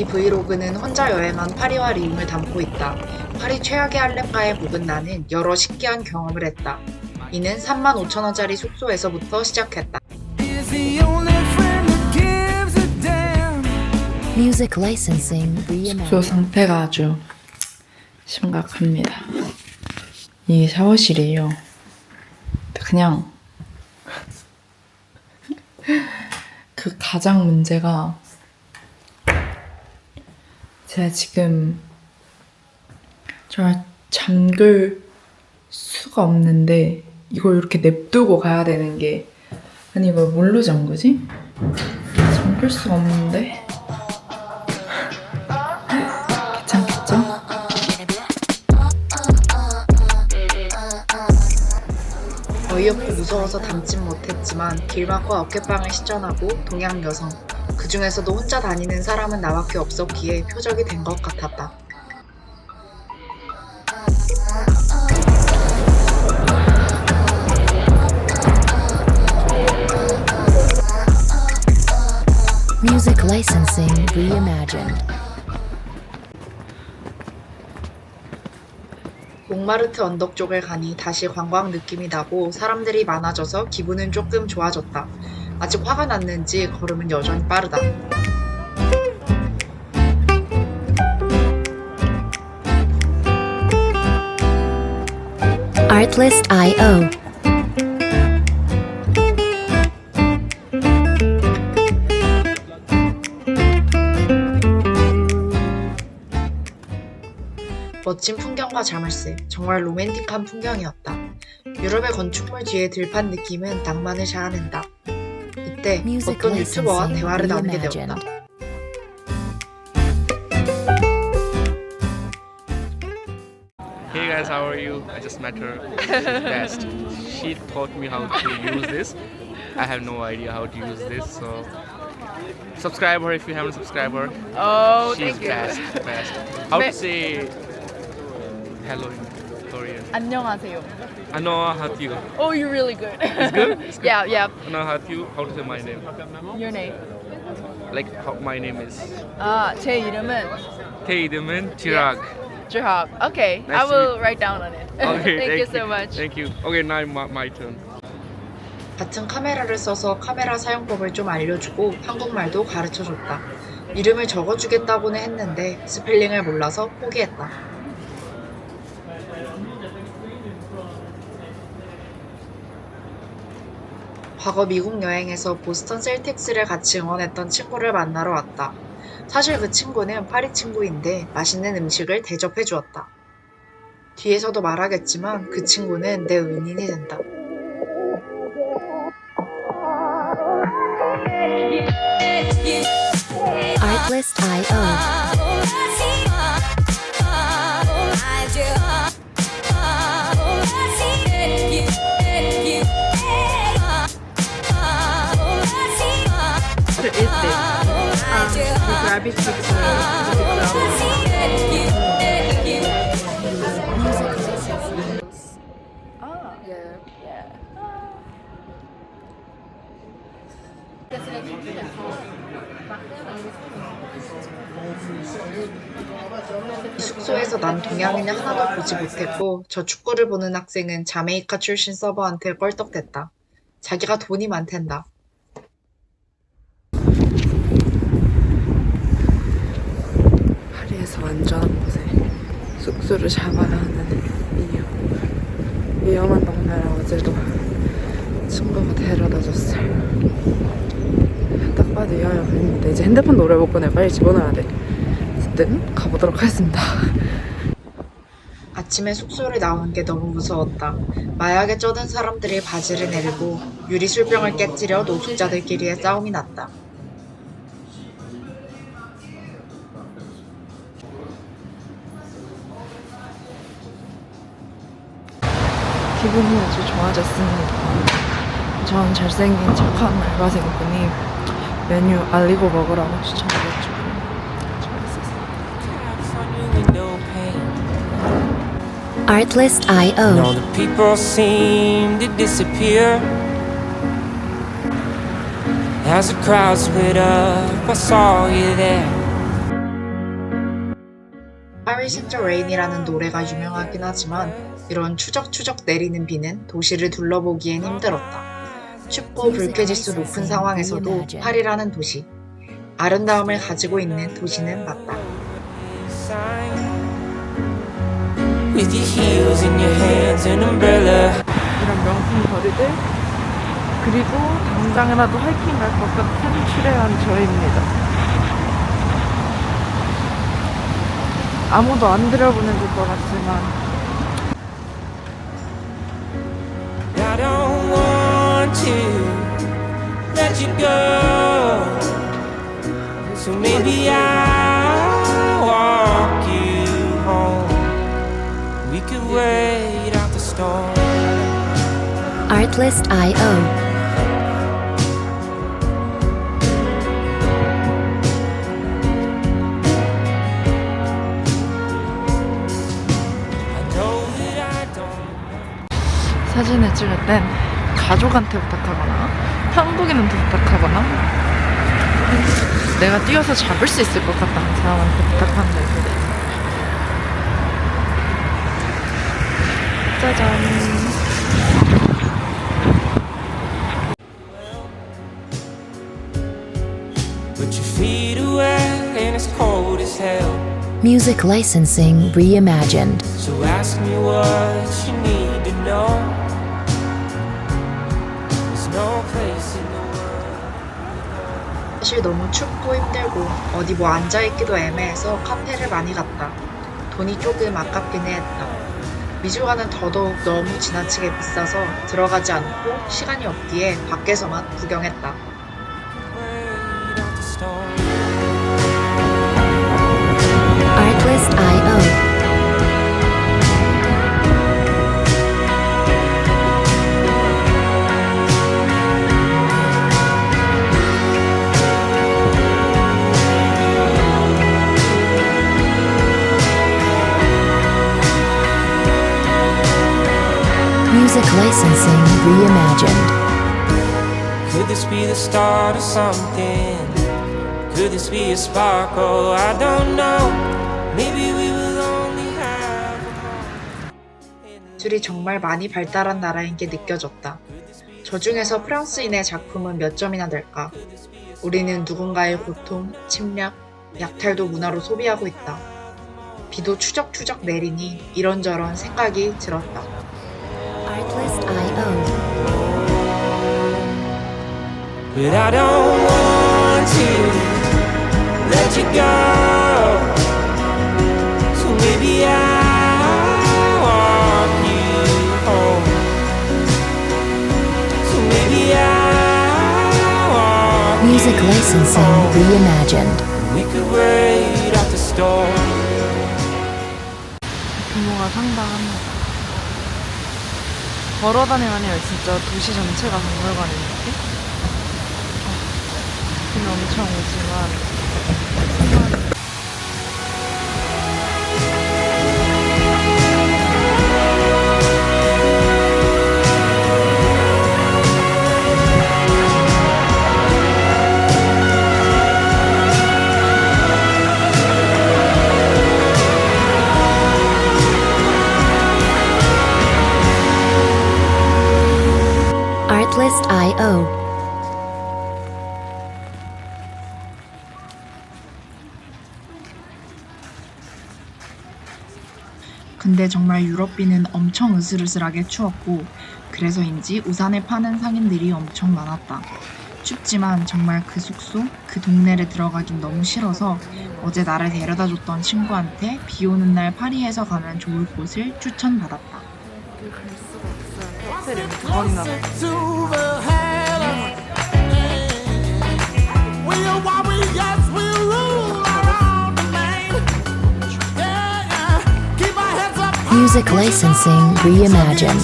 이 브이로그는 혼자 여행한 파리와 리움을 담고 있다. 파리 최악의 할렘가에 묵은 나는 여러 신기한 경험을 했다. 이는 35,000원짜리 숙소에서부터 시작했다. Music licensing 숙소 reimagined. 상태가 아주 심각합니다. 이게 샤워실이에요. 그냥 그 가장 문제가 제가 지금 정말 잠글 수가 없는데 이걸 이렇게 냅두고 가야 되는 게 아니 이걸 뭘로 잠그지? 잠글 수가 없는데 괜찮겠죠? 어이없고 무서워서 담진 못했지만 길막과 어깨빵을 시전하고 동양 여성, 그 중에서도 혼자 다니는 사람은 나밖에 없었기에 표적이 된 것 같았다. Music licensing reimagined. 몽마르트 언덕 쪽을 가니 다시 관광 느낌이 나고 사람들이 많아져서 기분은 조금 좋아졌다. 아직 화가 났는지 걸음은 여전히 빠르다. Artlist.io. 멋진 풍경과 자물쇠, 정말 로맨틱한 풍경이었다. 유럽의 건축물 뒤에 들판 느낌은 낭만을 자아낸다. 이때 Music 어떤 유튜버와 licensing 대화를 나누게 되었다. reimagined. Hey guys, how are you? I just met her. She's best. She taught me how to use this. I have no idea how to use this, so subscribe her if you haven't subscribed her. Oh, She's thank you. best. How to Be- say hello in Korean? 안녕하세요. 안녕하세요. Oh, you're really good. It's good? It's good. Yeah. 안녕하세요. How to say my name? Your name. Like how my name is. 아, 제 이름은 제 이름은 지락. Jihab. Okay, Nice I to will meet- write down on it. Okay, thank you so much. Thank you. Okay, now my turn. 같은 카메라를 써서 카메라 사용법을 좀 알려주고 한국말도 가르쳐줬다. 이름을 적어주겠다고는 했는데 스펠링을 몰라서 포기했다. 과거 미국 여행에서 보스턴 셀틱스를 같이 응원했던 친구를 만나러 왔다. 사실 그 친구는 파리 친구인데 맛있는 음식을 대접해 주었다. 뒤에서도 말하겠지만 그 친구는 내 은인이 된다. Artlist.io. What is this? The rabbit Ah, yeah. 숙소에서 난 동양인을 하나도 보지 못했고 저 축구를 보는 학생은 자메이카 출신 서버한테 껄떡댔다. 자기가 돈이 많댄다. 파리에서 안전한 곳에 숙소를 잡아야 하는 이유. 위험한 동네라 어제도 친구가 데려다 줬어요. 딱 봐도 위험해 보입니다. 이제 핸드폰도 오래 못 꺼내. 빨리 집어넣어야 돼. 어쨌든 가보도록 하겠습니다. 아침에 숙소를 나오는 게 너무 무서웠다. 마약에 쩌든 사람들이 바지를 내리고 유리술병을 깨뜨려 노숙자들끼리의 싸움이 났다. 기분이 아주 좋아졌습니다. 전 잘생긴 착한 알바생분이 메뉴 알리고 먹으라고 추천해가지고 좋아했었어요. Artlist.io. All the people seem to disappear as the crowd split up. I saw you there. Paris in the Rain이라는 노래가 유명하긴 하지만 이런 추적추적 내리는 비는 도시를 둘러보기엔 힘들었다. 춥고 불쾌지수 높은 상황에서도 파리라는 도시, 아름다움을 가지고 있는 도시는 맞다. With your heels in your hands, an umbrella. 이런 명품 거리들 그리고 당장이라도 하이킹 갈 것 같은 출애한 저입니다. 아무도 안 들여보내줄 것 같지만 I don't want to let you go. So maybe I'll walk you home. We could wait out the storm. Artlist.io. I know that I don't. 사진을 찍을 땐 가족한테 부탁하거나 한국인한테 부탁하거나 내가 뛰어서 잡을 수 있을 것 같다는 사람한테 부탁하는 게 짜잔. But your feet are wet and it's cold as hell. Music licensing reimagined. So ask me what you need to know. There's no place in the world. 사실 너무 춥고 힘들고 어디 뭐 앉아있기도 애매해서 카페를 많이 갔다. 돈이 조금 아깝기는 했다. 미주가는 더더욱 너무 지나치게 비싸서 들어가지 않고 시간이 없기에 밖에서만 구경했다. Wait out the storm. Artlist.io. Music licensing reimagined. Could this be the start of something? Could this be a spark? Oh, I don't know. Maybe we will only have a moment. 기술이 정말 많이 발달한 나라인 게 느껴졌다. 저 중에서 프랑스인의 작품은 몇 점이나 될까? 우리는 누군가의 고통, 침략, 약탈도 문화로 소비하고 있다. 비도 추적추적 내리니 이런저런 생각이 들었다. Artlist.io. But I don't want to let you go. So maybe I'll walk you home. So maybe I'll walk Music licensing reimagined. We could wait out the storm. 규모가 상당합니다. 걸어다니면 진짜 도시 전체가 박물관인 느낌? 비는 엄청 오지만 Artlist.io. 근데 정말 유럽비는 엄청 으슬으슬하게 추웠고 그래서인지 우산을 파는 상인들이 엄청 많았다. 춥지만 정말 그 숙소, 그 동네를 들어가긴 너무 싫어서 어제 나를 데려다줬던 친구한테 비 오는 날 파리에서 가면 좋을 곳을 추천받았다. 호텔이 대박이나 Music licensing reimagined.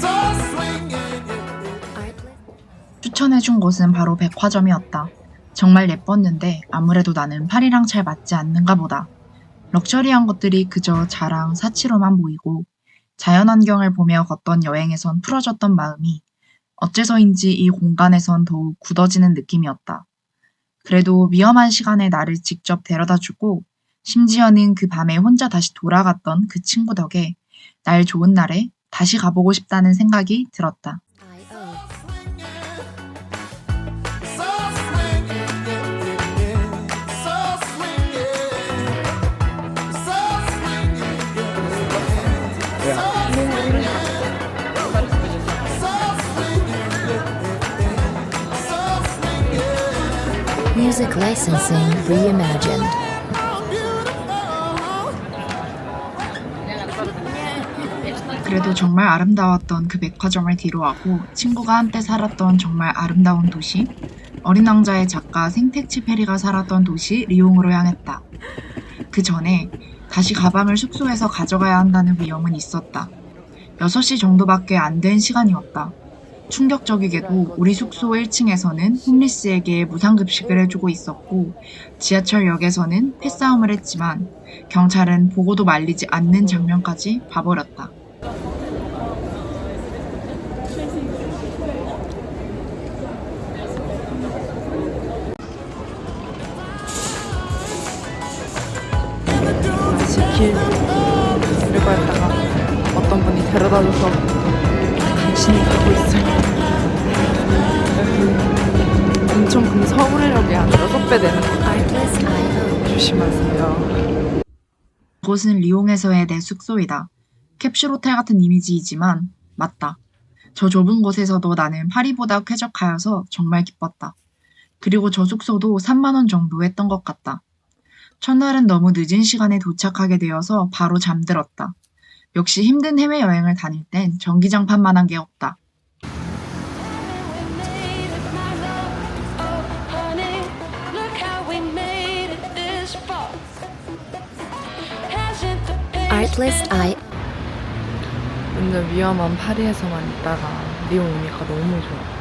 So 추천해준 곳은 바로 백화점이었다. 정말 예뻤는데 아무래도 나는 파리랑 잘 맞지 않는가 보다. 럭셔리한 것들이 그저 자랑, 사치로만 보이고 자연환경을 보며 걷던 여행에선 풀어졌던 마음이 어째서인지 이 공간에선 더욱 굳어지는 느낌이었다. 그래도 위험한 시간에 나를 직접 데려다주고 심지어는 그 밤에 혼자 다시 돌아갔던 그 친구 덕에 날 좋은 날에 다시 가보고 싶다는 생각이 들었다. Music licensing reimagined. 그래도 정말 아름다웠던 그 백화점을 뒤로하고 친구가 한때 살았던 정말 아름다운 도시, 어린 왕자의 작가 생텍쥐페리가 살았던 도시 리옹으로 향했다. 그 전에 다시 가방을 숙소에서 가져가야 한다는 위험은 있었다. 6시 정도밖에 안 된 시간이었다. 충격적이게도 우리 숙소 1층에서는 홈리스에게 무상급식을 해주고 있었고 지하철역에서는 패싸움을 했지만 경찰은 보고도 말리지 않는 장면까지 봐버렸다. 다시 길 가려고 했다가 어떤 분이 데려다줘서 간신히 가고 있어요. 엄청 큰 서울역이 한 6배 되는 Artlist IO. 조심하세요. 그곳은 리옹에서의 내 숙소이다. 캡슐 호텔 같은 이미지이지만 맞다. 저 좁은 곳에서도 나는 파리보다 쾌적하여서 정말 기뻤다. 그리고 저 숙소도 3만 원 정도 했던 것 같다. 첫날은 너무 늦은 시간에 도착하게 되어서 바로 잠들었다. 역시 힘든 해외여행을 다닐 땐 전기장판만한 게 없다. Artlist IO. 완전 위험한 파리에서만 있다가 리옹 오니까 너무 좋아.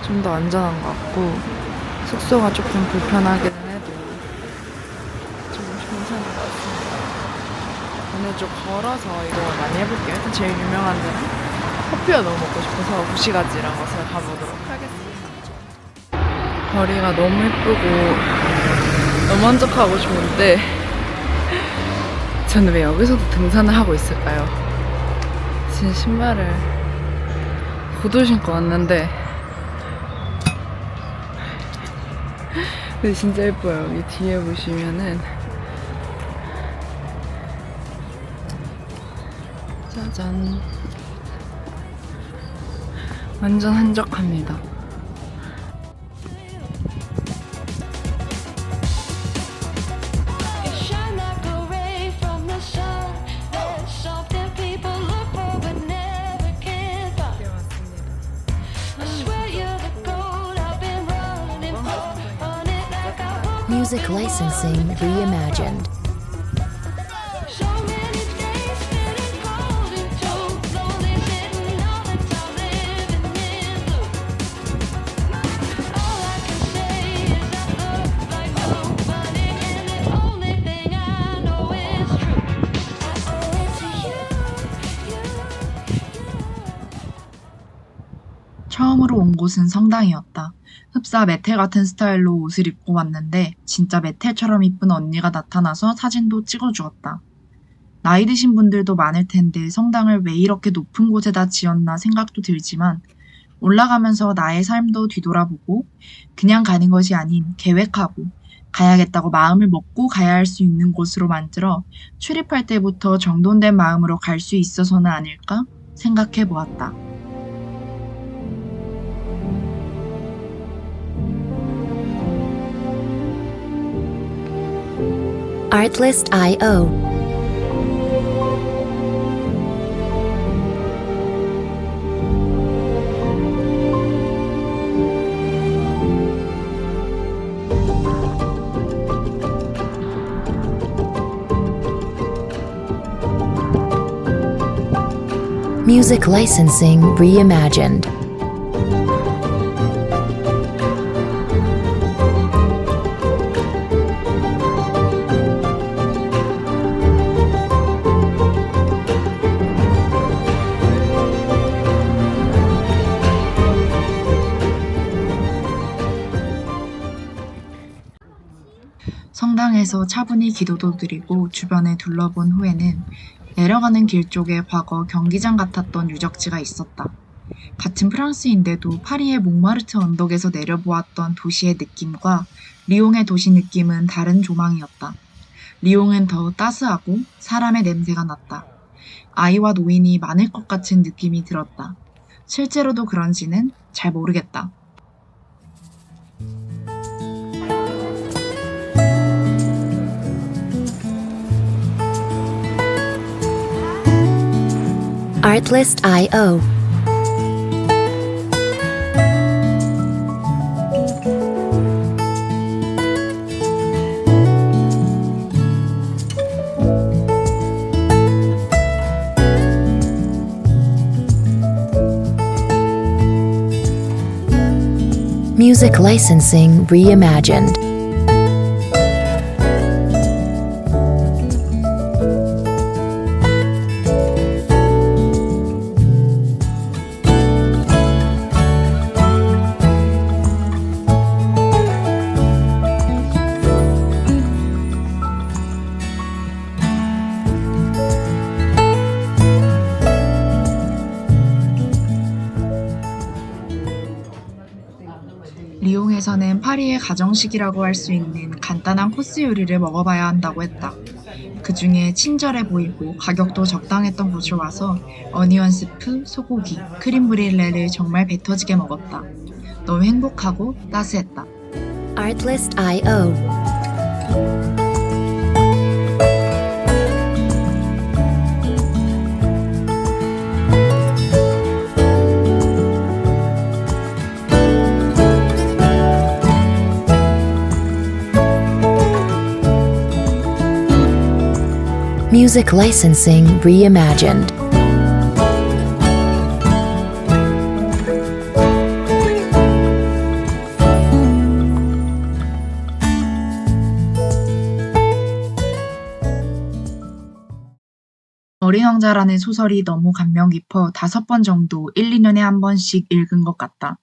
좀 더 안전한 것 같고 숙소가 조금 불편하기는 해도 좀 괜찮은 것 같습니다. 오늘 좀 걸어서 이동을 많이 해볼게요. 일단 제일 유명한 데는 커피가 너무 먹고 싶어서 구시가지라는 곳을 가보도록 하겠습니다. 거리가 너무 예쁘고 너무 만족하고 좋은데 저는 왜 여기서도 등산을 하고 있을까요? 진짜 신발을 구두 신고 왔는데 근데 진짜 예뻐요. 여기 뒤에 보시면은 짜잔, 완전 한적합니다. Music licensing reimagined. 처음으로 온 곳은 성당이었다. 흡사 메텔 같은 스타일로 옷을 입고 왔는데 진짜 메텔처럼 이쁜 언니가 나타나서 사진도 찍어주었다. 나이 드신 분들도 많을 텐데 성당을 왜 이렇게 높은 곳에다 지었나 생각도 들지만 올라가면서 나의 삶도 뒤돌아보고 그냥 가는 것이 아닌 계획하고 가야겠다고 마음을 먹고 가야 할 수 있는 곳으로 만들어 출입할 때부터 정돈된 마음으로 갈 수 있어서는 아닐까 생각해 보았다. Artlist IO. Music licensing reimagined. 식당에서 차분히 기도도 드리고 주변을 둘러본 후에는 내려가는 길 쪽에 과거 경기장 같았던 유적지가 있었다. 같은 프랑스인데도 파리의 몽마르트 언덕에서 내려보았던 도시의 느낌과 리옹의 도시 느낌은 다른 조망이었다. 리옹은 더 따스하고 사람의 냄새가 났다. 아이와 노인이 많을 것 같은 느낌이 들었다. 실제로도 그런지는 잘 모르겠다. Artlist.io Music licensing reimagined. 리옹에서는 파리의 가정식이라고 할 수 있는 간단한 코스 요리를 먹어봐야 한다고 했다. 그 중에 친절해 보이고 가격도 적당했던 곳을 와서 어니언 스프, 소고기, 크림 브릴레를 정말 배 터지게 먹었다. 너무 행복하고 따스했다. Artlist.io Music licensing reimagined. 어린 왕자라는 소설이 너무 감명 깊어 5번 정도 1, 2년에 한 번씩 읽은 것 같다.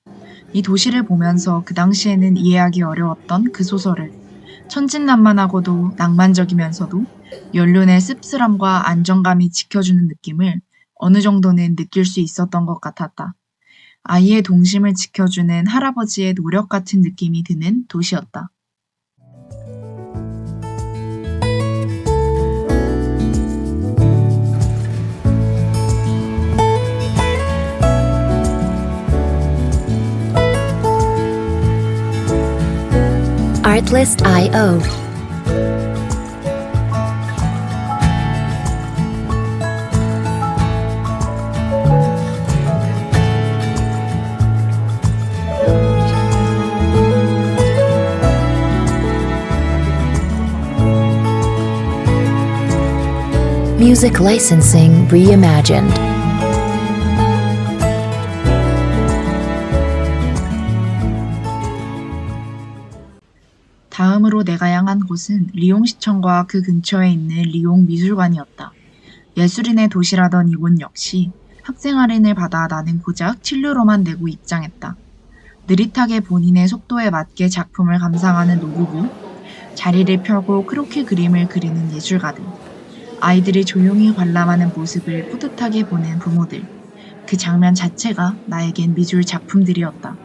이 도시를 보면서 그 당시에는 이해하기 어려웠던 그 소설을 천진난만하고도 낭만적이면서도 연륜의 씁쓸함과 안정감이 지켜주는 느낌을 어느 정도는 느낄 수 있었던 것 같았다. 아이의 동심을 지켜주는 할아버지의 노력 같은 느낌이 드는 도시였다. Artlist.io Music licensing reimagined. 다음으로 내가 향한 곳은 리옹시청과 그 근처에 있는 리옹 미술관이었다. 예술인의 도시라던 이곳 역시 학생 할인을 받아 나는 고작 7유로만 내고 입장했다. 느릿하게 본인의 속도에 맞게 작품을 감상하는 노부부, 자리를 펴고 크로키 그림을 그리는 예술가들, 아이들이 조용히 관람하는 모습을 뿌듯하게 보는 부모들, 그 장면 자체가 나에겐 미술 작품들이었다.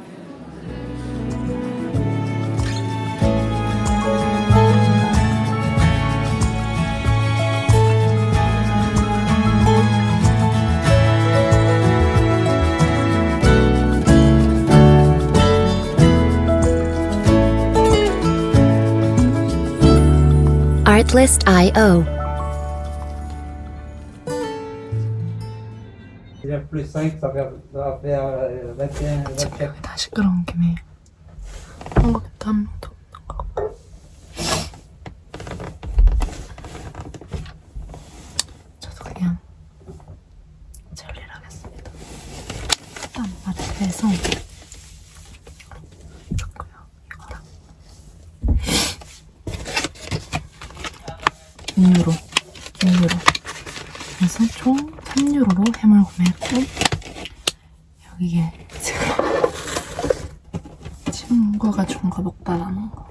Artlist.io plus 5, ça va faire 21, 24. 다 시끄러운 김에 한국에도 한 명도 없는 거 같고. 저도 그냥 젤리를 하겠습니다. 일단 마트에서 줬고요. 이거랑 2유로 그래서 총 3유로로 햄을 구매했고, 여기에 제가 친구가 준 거 먹다 남은 거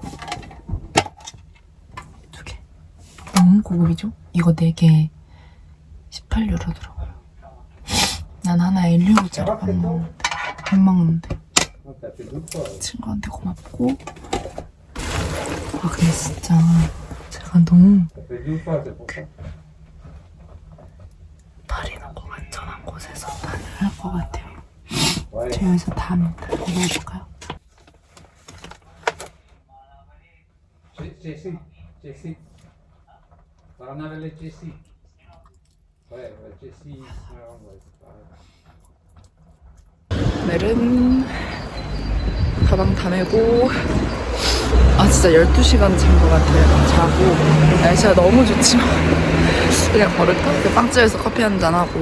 너무 고급이죠? 이거 4개 18유로더라고요. 난 하나에 1유로짜리 밥 먹는데 친구한테 고맙고. 아 근데 진짜 제가 너무 파리 너무 안전한 곳에서 다녀야 것 같아요. 저 여기서 다합니다. 먹어볼까요? Jesse. Para andare Jesse. Jesse. 오늘은 가방 다 메고 진짜 12시간 잔 것 같아요. 자고 날씨가 너무 좋지만 그냥 걸을까? 빵집에서 커피 한잔 하고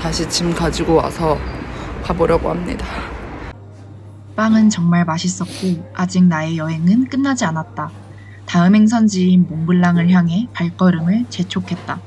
다시 짐 가지고 와서 가보려고 합니다. 빵은 정말 맛있었고 아직 나의 여행은 끝나지 않았다. 다음 행선지인 몽블랑을 향해 발걸음을 재촉했다.